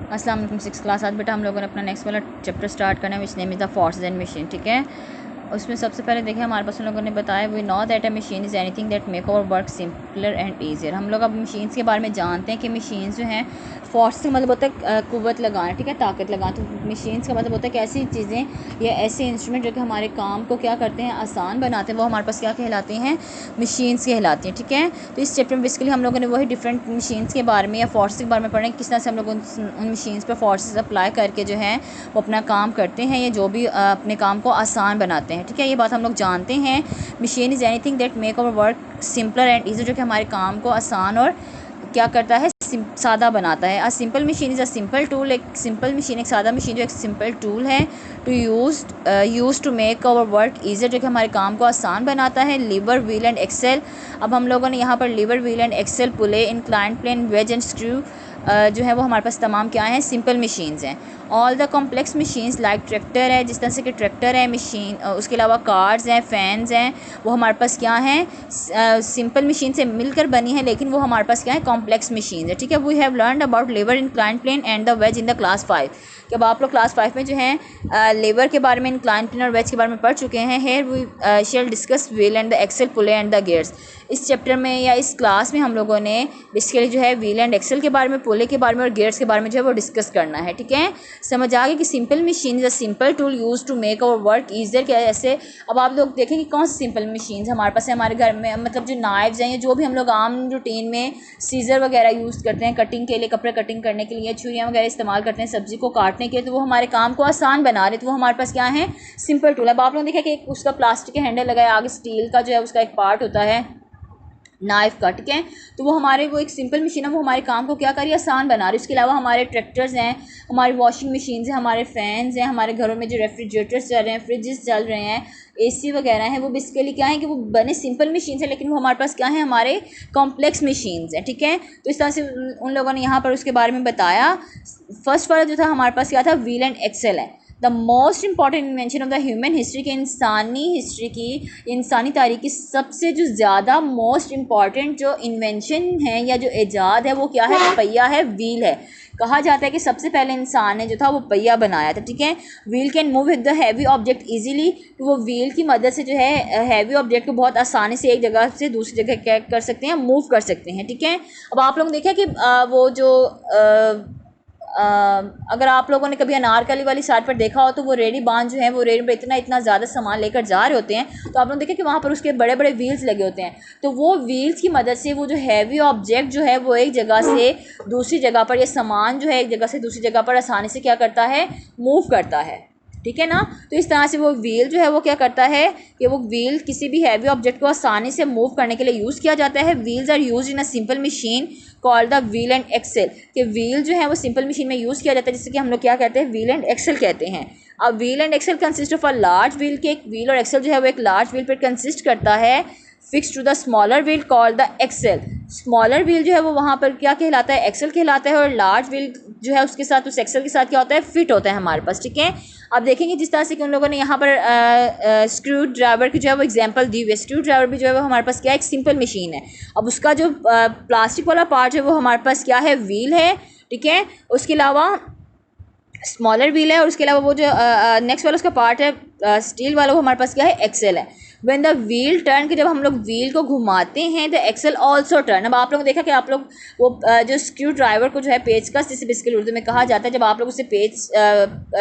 अस्सलाम वालेकुम। 6 क्लास आज बेटा हम लोगों ने अपना नेक्स्ट वाला चैप्टर स्टार्ट करना है which name is the forces and machine. ठीक है, उसमें सबसे पहले देखिए हमारे पास उन लोगों ने बताया we know that a machine is anything that make our work simpler and easier. हम लोग अब मशीन्स के बारे में जानते हैं कि मशीन्स जो हैं फोर्स का मतलब होता है कुव्वत लगाना, ठीक है, ताकत लगाना। तो मशीन्स का मतलब होता है कि ऐसी चीज़ें या ऐसे इंस्ट्रूमेंट जो कि हमारे काम को क्या करते हैं, आसान बनाते हैं, वो हमारे पास क्या कहलाते हैं, मशीन्स कहलाती हैं। ठीक है, तो इस चैप्टर में बेसिकली हम लोगों ने वही डिफरेंट मशीन्स के बारे में या फोर्स के बारे में पढ़ें, किस तरह से हम लोग उन मशीन्स पर फोर्सेस अप्लाई करके जो है वो अपना काम करते हैं या जो भी अपने काम को आसान बनाते हैं। ठीक है, ये बात हम लोग जानते हैं। Machine is anything that make our work simpler and easy, जो कि हमारे काम को आसान और क्या करता है, सादा बनाता है। A simple machine is a simple tool, एक सिंपल मशीन, एक सादा मशीन जो एक सिंपल टूल है to use to make our work easier, जो कि हमारे काम को आसान बनाता है। Lever, wheel and axle. अब हम लोगों ने यहाँ पर lever, wheel and axle, pulley, incline plane, wedge and screw जो है वो हमारे पास तमाम क्या हैं, सिंपल मशीन्स हैं। All the complex machines like tractor है, जिस तरह से कि ट्रैक्टर है मशीन, उसके अलावा कार्स हैं, फैंस हैं, वो हमारे पास क्या हैं, सिंपल मशीन से मिलकर बनी है, लेकिन वो हमारे पास क्या है, कॉम्प्लेक्स मशीन है। ठीक है, we have learned about labour, incline plane and the wedge in the class 5। कि अब आप लोग क्लास 5 में जो है लेबर के बारे में, इंक्लाइन प्लेन और वेज के बारे में पढ़ चुके हैं। Here we shall discuss wheel and the axle, pulley and the gears. इस चैप्टर में या इस क्लास में हम लोगों ने बेसिकली जो है व्हील एंड एक्सेल के बारे में, पुले के बारे में और गियर्स के बारे में जो है वो डिस्कस करना है। ठीक है, समझ आ गया कि simple machine is a simple tool use to make our work easier. क्या ऐसे अब आप लोग देखेंगे कौन सी सिंपल मशीन हमारे पास है हमारे घर में, मतलब जो नाइफ्स हैं या जो भी हम लोग आम रूटीन में सीजर वगैरह यूज़ करते हैं कटिंग के लिए, कपड़े कटिंग करने के लिए, छुरियाँ वगैरह इस्तेमाल करते हैं सब्जी को काटने के लिए, तो वो हमारे काम को आसान बना रहे, तो वो हमारे पास क्या है, सिंपल टूल। अब आप लोगों ने देखा कि उसका प्लास्टिक का हैंडल लगाया, आगे स्टील का जो है उसका एक पार्ट होता है नाइफ का। ठीक है, तो वो हमारे वो एक सिंपल मशीन है, वो हमारे काम को क्या करिए, आसान बना रही है। उसके अलावा हमारे ट्रैक्टर्स हैं, हमारी वॉशिंग मशीन्स हैं, हमारे फैंस हैं, हमारे घरों में जो रेफ्रिजरेटर्स चल रहे हैं, फ्रिजेस चल रहे हैं, एसी वगैरह हैं, वो बेसिकली क्या है कि वो बने सिंपल मशीन्स है, लेकिन वो हमारे पास क्या है, हमारे कॉम्प्लेक्स मशीन्स हैं। ठीक है, तो इस तरह से उन लोगों ने यहाँ पर उसके बारे में बताया। फर्स्ट वाला जो था हमारे पास क्या था, व्हील एंड एक्सेल है। The most important invention of the human history, के इंसानी हिस्ट्री की, इंसानी तारीख की सबसे जो ज़्यादा मोस्ट इंपॉर्टेंट जो इन्वेंशन है या जो ईजाद है वो क्या है, पहिया है, व्हील है। कहा जाता है कि सबसे पहले इंसान ने जो था वो पहिया बनाया था। ठीक है, wheel can move with the heavy object easily, तो वो व्हील की मदद से जो है हैवी ऑब्जेक्ट को बहुत आसानी से एक जगह से दूसरी जगह क्या कर सकते हैं, मूव कर सकते हैं। ठीक है, अब आप लोग देखें कि वो जो अगर आप लोगों ने कभी अनारकली वाली साइड पर देखा हो तो वो रेडी बांध जो है वो रेडी पर इतना इतना ज़्यादा सामान लेकर जा रहे होते हैं, तो आप लोग देखें कि वहाँ पर उसके बड़े बड़े व्हील्स लगे होते हैं। तो वो व्हील्स की मदद से वो जो हैवी ऑब्जेक्ट जो है वो एक जगह से दूसरी जगह पर, या सामान जो है एक जगह से दूसरी जगह पर आसानी से क्या करता है, मूव करता है। ठीक है ना, तो इस तरह से वो व्हील जो है वो क्या करता है कि वो व्हील किसी भी हैवी ऑब्जेक्ट को आसानी से मूव करने के लिए यूज़ किया जाता है। Wheels are use in a simple machine called the wheel and axle, कि व्हील जो है वो सिंपल मशीन में यूज़ किया जाता है, जिससे कि हम लोग क्या कहते हैं, व्हील एंड एक्सेल कहते हैं। अब wheel and axle consist of a large wheel, के एक व्हील और एक्सेल जो है वो एक लार्ज व्हील पर कंसिस्ट करता है, fix to the smaller wheel called the axle. Smaller wheel जो है वो वहाँ पर क्या कहलाता है, एक्सेल कहलाता है, और लार्ज व्हील जो है उसके साथ, उस एक्सेल के साथ क्या होता है, फिट होता है हमारे पास। ठीक है, अब देखेंगे जिस तरह से कि उन लोगों ने यहाँ पर स्क्रू ड्राइवर की जो है वो एग्जांपल दी हुई है। स्क्रू ड्राइवर भी जो है वो हमारे पास क्या है, एक सिंपल मशीन है। अब उसका जो प्लास्टिक वाला पार्ट है वो हमारे पास क्या है, व्हील है। ठीक है, उसके अलावा स्मॉलर व्हील है, और उसके अलावा वो जो नेक्स्ट वाला उसका पार्ट है स्टील वाला, वो हमारे पास क्या है, एक्सेल है। व्हेन द व्हील टर्न, कि जब हम लोग व्हील को घुमाते हैं, द एक्सेल ऑल्सो टर्न। अब आप लोगों ने देखा कि आप लोग वो जो स्क्रू ड्राइवर को जो है पेचकस, जिसे बेसिकली उर्दू में कहा जाता है, जब आप लोग उसे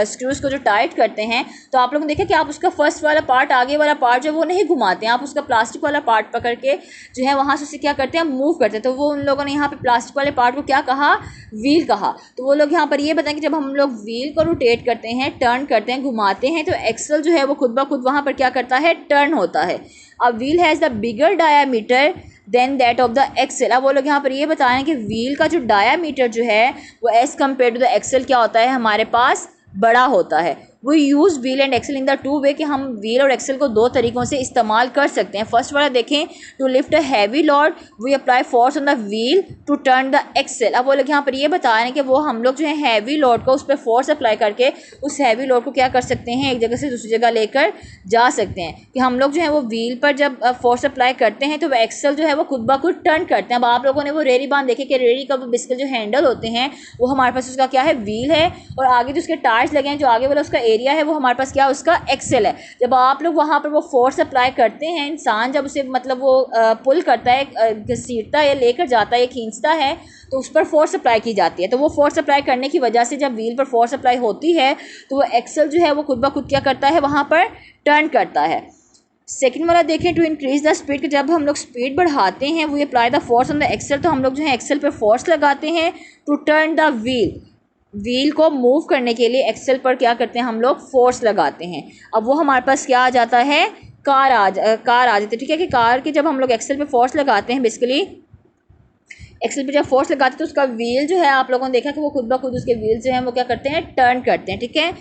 स्क्रूज को जो टाइट करते हैं, तो आप लोगों ने देखा कि आप उसका फर्स्ट वाला पार्ट, आगे वाला पार्ट जो वो नहीं घुमाते हैं, आप उसका प्लास्टिक वाला पार्ट पकड़ के जो है वहाँ से उसे क्या करते हैं, मूव करते हैं। तो वो उन लोगों ने यहाँ पे प्लास्टिक वाले पार्ट को क्या कहा, व्हील कहा। तो वो लोग यहाँ पर ये बताएं कि जब हम लोग व्हील को रोटेट करते हैं, टर्न करते हैं, घुमाते हैं, तो एक्सेल जो है वो खुद ब खुद वहाँ पर क्या करता है, टर्न होता है। अब wheel has the bigger diameter than that of the axle. अब वो लोग यहाँ पर ये बता रहे हैं कि व्हील का जो डायामीटर जो है वो as compare to the axle क्या होता है, हमारे पास बड़ा होता है। We use wheel and axle in the two way कि हम व्हील और एक्सेल को दो तरीक़ों से इस्तेमाल कर सकते हैं। फर्स्ट वाला देखें, to lift a heavy load we apply force on the wheel to turn the axle. अब वो लोग यहाँ पर ये बता रहे हैं कि वो हम लोग जो है हैवी लोड को उस पर फोर्स अप्लाई करके उस हैवी लोड को क्या कर सकते हैं, एक जगह से दूसरी जगह लेकर जा सकते हैं। कि हम लोग जो है वो व्हील पर जब फोर्स अप्लाई करते हैं तो वो एक्सेल जो है वो खुद ब खुद टर्न करते हैं। अब आप लोगों ने वो रेडी बांध देखे कि रेडी का बिस्किट जो हैंडल होते हैं वो हमारे पास उसका क्या है, व्हील है, और आगे जो उसके टायर्स लगे हैं जो आगे वाला उसका एरिया है वो हमारे पास क्या, उसका एक्सेल है। जब आप लोग वहाँ पर वो फोर्स अप्लाई करते हैं, इंसान जब उसे मतलब वो पुल करता है, घसीटता है, लेकर जाता है, खींचता है, तो उस पर फोर्स अप्लाई की जाती है। तो वो फोर्स अप्लाई करने की वजह से जब व्हील पर फोर्स अप्लाई होती है तो वो एक्सेल जो है वो खुद ब खुद क्या करता है, वहाँ पर टर्न करता है। सेकंड वाला देखें, टू इंक्रीज द स्पीड, कि जब हम लोग स्पीड बढ़ाते हैं वो apply the force on the axle, तो हम लोग जो है एक्सेल पर फोर्स लगाते हैं टू टर्न द व्हील को मूव करने के लिए एक्सेल पर क्या करते हैं, हम लोग फोर्स लगाते हैं। अब वो हमारे पास क्या आ जाता है, कार आ जाती है। ठीक है, कि कार के जब हम लोग एक्सेल पे फोर्स लगाते हैं, बेसिकली एक्सेल पे जब फोर्स लगाते हैं तो उसका व्हील जो है आप लोगों ने देखा कि वो खुद ब खुद उसके व्हील जो हैं वो क्या करते हैं, टर्न करते हैं। ठीक है,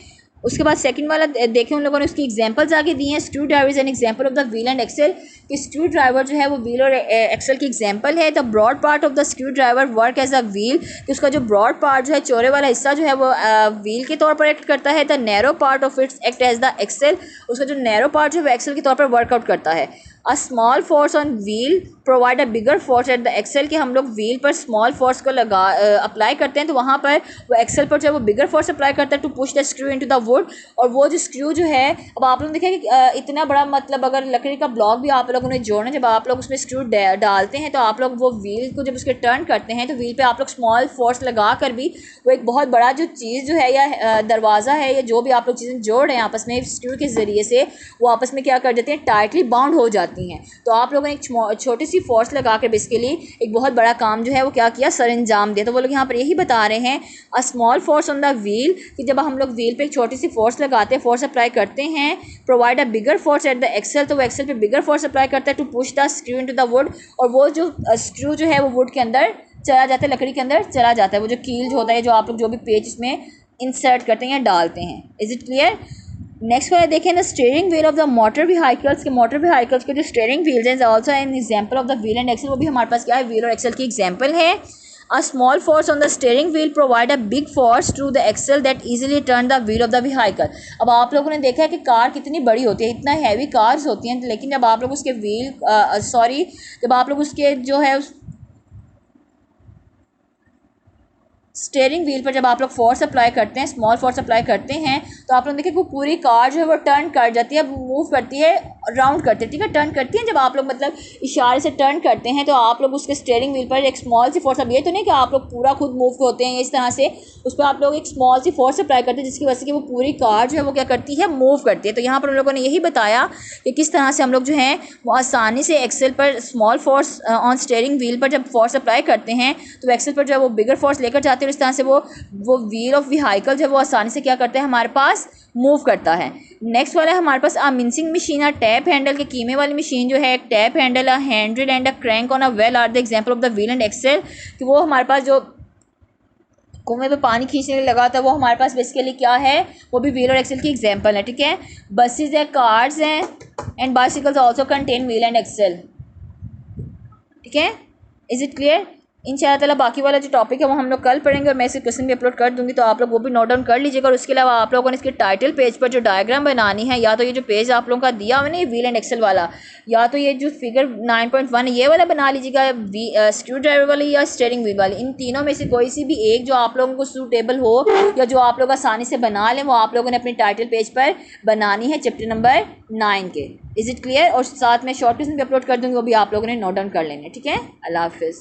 उसके बाद सेकंड वाला देखें, उन लोगों ने उसकी एग्जांपल्स आगे दी हैं। Screwdriver is an example of the wheel and axle, कि स्क्रू ड्राइवर जो है वो व्हील और एक्सेल की एग्जांपल है। The broad part of the screwdriver work as a wheel, कि उसका जो ब्रॉड पार्ट जो है, चौड़े वाला हिस्सा जो है वो व्हील के तौर पर एक्ट करता है। The narrow part of its act as the axle, उसका जो नैरो पार्ट जो है वो एक्सेल के तौर पर वर्कआउट करता है। A small force on wheel provide a bigger force at the axle, कि हम लोग व्हील पर स्मॉल फोर्स को अप्लाई करते हैं तो वहाँ पर वो एक्सेल पर जो है वो बिगर फोर्स अप्लाई करता है to push the screw into the wood. और वो जो स्क्रू जो है, अब आप लोग देखें कि इतना बड़ा मतलब अगर लकड़ी का ब्लॉक भी आप लोगों ने जोड़ना, जब आप लोग उसमें स्क्रू डालते हैं तो आप लोग वो व्हील को जब उसके टर्न करते हैं तो व्हील पे आप लोग स्मॉल फोर्स लगा कर भी वो एक बहुत बड़ा जो चीज़ जो है या दरवाज़ा है या जो भी आप लोग चीज़ें जोड़ रहे हैं आपस में स्क्रू के ज़रिए से, वो आपस में क्या कर देते हैं, टाइटली बाउंड हो जाती हैं। तो आप लोगों ने एक छोटी सी फोर्स लगा कर बेसिकली एक बहुत बड़ा काम जो है वो क्या किया, सर अंजाम दिया। तो वो लोग यहाँ पर यही बता रहे हैं, अ small force on the wheel, कि जब हम लोग व्हील पे एक छोटी सी फोर्स लगाते हैं, फोर्स अप्लाई करते हैं, provide a bigger force at the axle, तो वो एक्सेल पे बिगर फोर्स अप्लाई करता है to push the screw into the wood, और वो जो स्क्रू जो है वो वुड के अंदर चला जाता है, लकड़ी के अंदर चला जाता है। वो जो कील जो होता है, जो आप लोग जो भी पेज इसमें इंसर्ट करते हैं या डालते हैं। Is it clear? नेक्स्ट वाला देखें, the steering wheel of the motor vehicles, के मोटर व्हीकल्स के जो स्टीयरिंग व्हील्स हैं also an example of the wheel and axle, वो भी हमारे पास क्या है, व्हील और एक्सेल की एग्जांपल है। A small force on the steering wheel provide a big force through the axle that easily turn the wheel of the vehicle. अब आप लोगों ने देखा है कि कार कितनी बड़ी होती है, इतना हैवी कार्स होती हैं, लेकिन जब आप लोग उसके जब आप लोग उसके जो है स्टीयरिंग व्हील पर जब आप लोग फोर्स अप्लाई करते हैं, स्मॉल फोर्स अप्लाई करते हैं, तो आप लोग देखिए वो पूरी कार जो है वो टर्न कर जाती है, मूव करती है, राउंड करती है। ठीक है, टर्न करती है। जब आप लोग मतलब इशारे से टर्न करते हैं तो आप लोग उसके स्टीयरिंग व्हील पर एक स्मॉल सी फोर्स, अब ये तो नहीं कि आप लोग पूरा खुद मूव होते हैं, इस तरह से उस पर आप लोग एक स्मॉल सी फोर्स अप्लाई करते हैं जिसकी वजह से कि वो पूरी कार जो है वो क्या करती है, मूव करती है। तो यहाँ पर उन लोगों ने यही बताया कि किस तरह से हम लोग जो है वो आसानी से एक्सेल पर small force on steering wheel पर जब फोर्स अप्लाई करते हैं तो एक्सेल पर जो है वो बिगर फोर्स लेकर जाते हैं, और इस तरह से वो व्हील ऑफ व्हीकल जो है वो आसानी से क्या करते हैं, हमारे पास मूव करता है। नेक्स्ट वाला है हमारे पास a mincing machine, a tap handle, के कीमे वाली मशीन जो है, एक tap handle, a handle and a crank on a well are the example of the wheel and axle, कि वो हमारे पास जो कुएं पे पानी खींचने लगा था वो हमारे पास बेसिकली क्या है, वो भी व्हील और एक्सेल की एग्जांपल है। ठीक है, बसेज है, कार्स हैं and bicycles also contain wheel and axle. ठीक है, इज इट क्लियर? इंशाअल्लाह ताला बाकी वाला जो टॉपिक है वो हम लोग कल पढ़ेंगे और मैं इसे क्वेश्चन भी अपलोड कर दूंगी, तो आप लोग वो भी नोट डाउन कर लीजिएगा। और उसके अलावा आप लोगों ने इसके टाइटल पेज पर जो डायग्राम बनानी है, या तो ये जो पेज आप लोगों का दिया हुआ नहीं व्हील एंड एक्सेल वाला, या तो ये जो फिगर 9.1 ये वाला बना लीजिएगा, स्क्रू ड्राइवर वाली या स्टीयरिंग व्हील वाली, इन तीनों में से कोई सी भी एक जो आप लोगों को सूटेबल हो या जो आप लोग आसानी से बना लें, वो आप लोगों ने अपने टाइटल पेज पर बनानी है चैप्टर नंबर 9 के। Is it clear? और साथ में शॉर्ट क्वेश्चन भी अपलोड कर दूँगी, वो भी आप लोगों ने नोट डाउन कर लेंगे। ठीक है, अल्लाह हाफिज़।